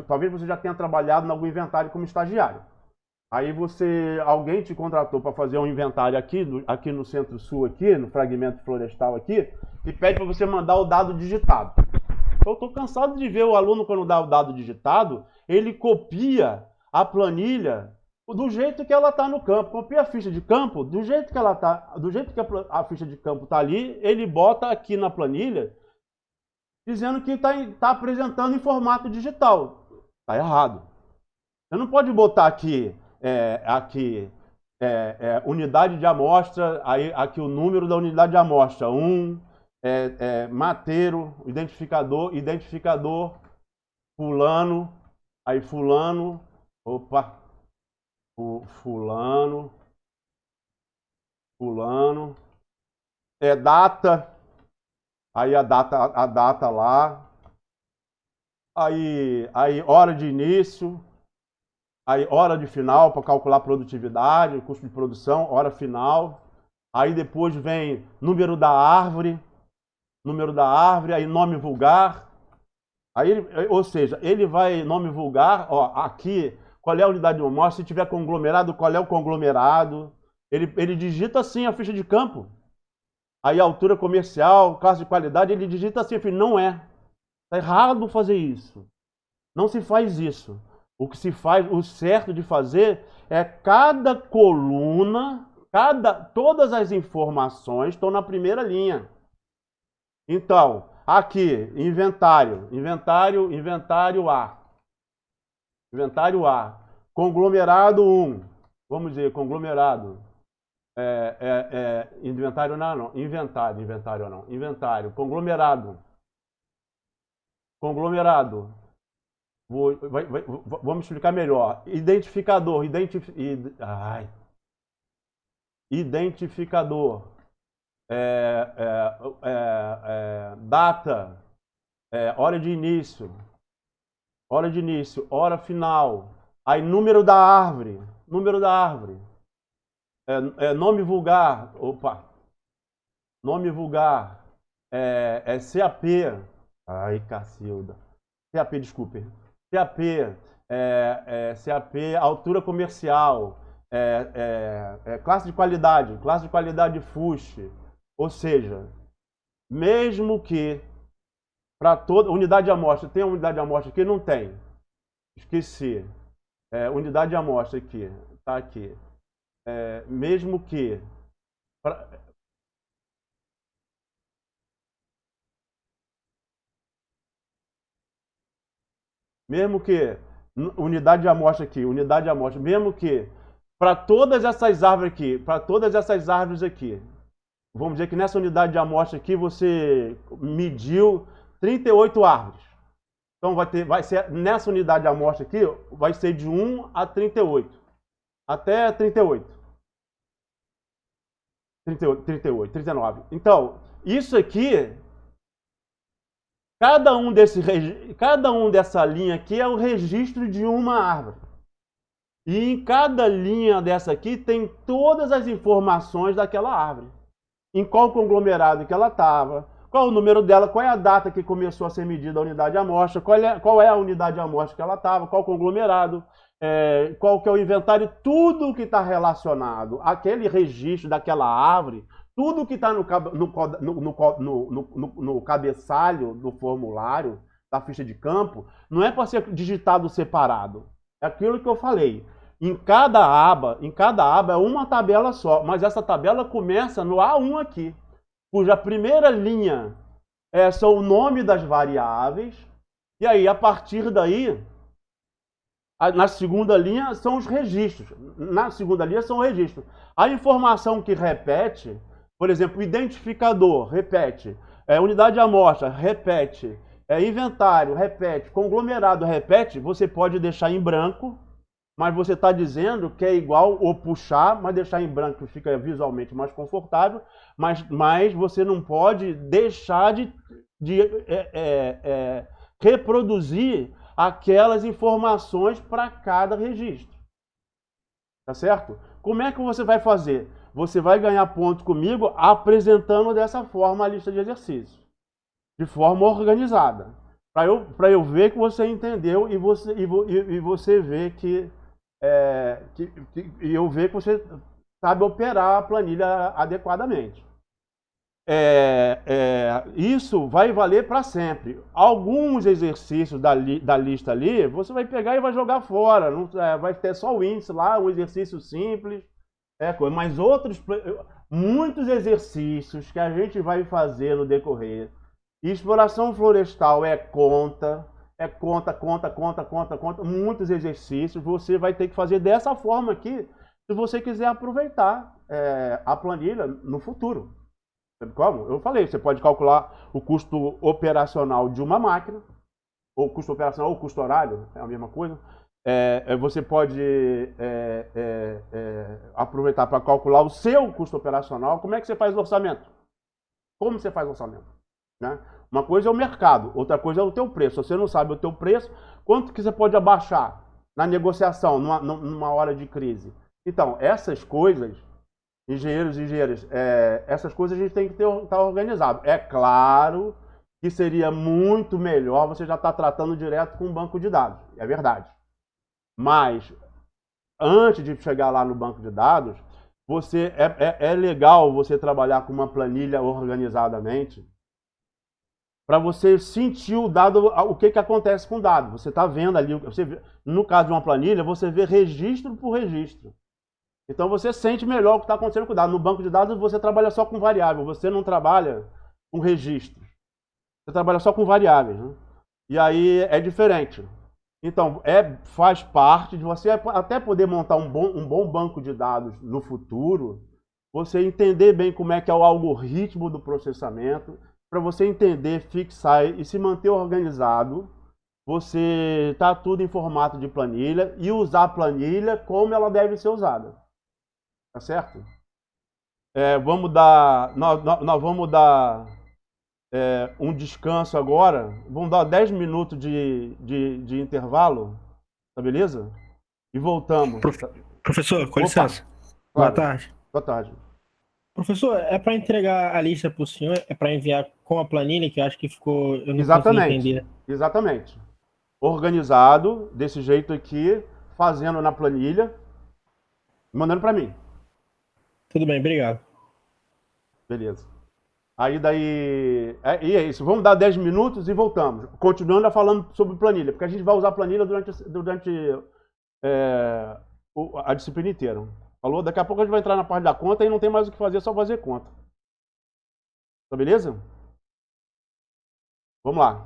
Talvez você já tenha trabalhado em algum inventário como estagiário. Aí alguém te contratou para fazer um inventário aqui no Centro-Sul, aqui, no fragmento florestal aqui, e pede para você mandar o dado digitado. Eu estou cansado de ver o aluno, quando dá o dado digitado, ele copia a planilha do jeito que ela está no campo. Copia a ficha de campo do jeito que ela está, do jeito que a ficha de campo está ali, ele bota aqui na planilha, dizendo que está apresentando em formato digital. Está errado. Você não pode botar aqui, unidade de amostra, aí aqui o número da unidade de amostra, mateiro, identificador, fulano, aí fulano, fulano, data, aí a data lá, aí hora de início, Aí, hora de final, para calcular produtividade, custo de produção, hora final. Aí depois vem número da árvore, aí nome vulgar. Aí, ou seja, ele vai, nome vulgar, ó, aqui, qual é a unidade de amostra, se tiver conglomerado, qual é o conglomerado. Ele digita assim a ficha de campo. Aí altura comercial, classe de qualidade, ele digita assim, filho, não é. Está errado fazer isso. Não se faz isso. O que se faz, o certo de fazer é cada coluna, todas as informações estão na primeira linha. Então, aqui, inventário A. Inventário A. Conglomerado 1. Vamos dizer, conglomerado. Inventário não. Inventário não. Inventário. Conglomerado. Vamos explicar melhor. Identificador. Identificador. Data. Hora de início. Hora final. Aí número da árvore. Nome vulgar. Nome vulgar. CAP. Ai, Cacilda. CAP, desculpe. CAP, altura comercial, classe de qualidade FUSH. Ou seja, mesmo que para toda unidade de amostra, tem uma unidade de amostra aqui? Não tem. Esqueci. Unidade de amostra aqui, tá aqui. Mesmo que unidade de amostra aqui, mesmo que para todas essas árvores aqui, vamos dizer que nessa unidade de amostra aqui você mediu 38 árvores. Então vai ser nessa unidade de amostra aqui, vai ser de 1 a 38. Até 38. 39. Então, isso aqui, cada um dessa linha aqui é o registro de uma árvore. E em cada linha dessa aqui tem todas as informações daquela árvore. Em qual conglomerado que ela estava, qual o número dela, qual é a data que começou a ser medida a unidade de amostra, qual é a unidade de amostra que ela estava, qual conglomerado, qual que é o inventário, tudo que está relacionado àquele registro daquela árvore, tudo que está no cabeçalho do formulário, da ficha de campo, não é para ser digitado separado. É aquilo que eu falei. Em cada aba é uma tabela só, mas essa tabela começa no A1 aqui, cuja primeira linha são o nome das variáveis, e aí, a partir daí, na segunda linha são os registros. A informação que repete, por exemplo, identificador, repete. Unidade de amostra, repete. Inventário, repete. Conglomerado, repete. Você pode deixar em branco, mas você está dizendo que é igual ou puxar, mas deixar em branco fica visualmente mais confortável, mas você não pode deixar de reproduzir aquelas informações para cada registro. Tá certo? Como é que você vai fazer? Você vai ganhar ponto comigo apresentando dessa forma a lista de exercícios. De forma organizada. Para eu ver que você entendeu e você ver que eu ver que você sabe operar a planilha adequadamente. Isso vai valer para sempre. Alguns exercícios da lista ali, você vai pegar e vai jogar fora. Não, vai ter só o índice lá, um exercício simples. Mas muitos exercícios que a gente vai fazer no decorrer. Exploração florestal conta. Muitos exercícios. Você vai ter que fazer dessa forma aqui, se você quiser aproveitar a planilha no futuro. Sabe como? Eu falei, você pode calcular o custo operacional de uma máquina, ou custo operacional ou custo horário, é a mesma coisa. Você pode aproveitar para calcular o seu custo operacional. Como é que você faz o orçamento? Como você faz o orçamento? Né? Uma coisa é o mercado, outra coisa é o teu preço. Se você não sabe o teu preço, quanto que você pode abaixar? na negociação, numa hora de crise. Então, essas coisas, engenheiros e engenheiras, essas coisas a gente tem que estar organizado. É claro que seria muito melhor você já estar tratando direto com o banco de dados, é verdade. Mas, antes de chegar lá no banco de dados, é legal você trabalhar com uma planilha organizadamente, para você sentir o dado, o que acontece com o dado. Você está vendo ali, no caso de uma planilha, você vê registro por registro. Então você sente melhor o que está acontecendo com o dado. No banco de dados você trabalha só com variável, você não trabalha com registros. Você trabalha só com variáveis, né? E aí é diferente. Então, faz parte de você até poder montar um bom banco de dados no futuro, você entender bem como é que é o algoritmo do processamento, para você entender, fixar e se manter organizado, você tá tudo em formato de planilha e usar a planilha como ela deve ser usada. Tá certo? Nós vamos dar um descanso agora. Vamos dar 10 minutos de intervalo, tá beleza? E voltamos. Professor, com licença. Claro. Boa tarde. Boa tarde. Professor, é para entregar a lista para o senhor? É para enviar com a planilha, que eu acho que ficou... Eu não consegui entender. Exatamente. Organizado, desse jeito aqui, fazendo na planilha, mandando para mim. Tudo bem, obrigado. Beleza. Aí daí... E é isso. Vamos dar 10 minutos e voltamos. Continuando falando sobre planilha, porque a gente vai usar planilha durante a disciplina inteira. Falou? Daqui a pouco a gente vai entrar na parte da conta e não tem mais o que fazer, é só fazer conta. Tá beleza? Vamos lá.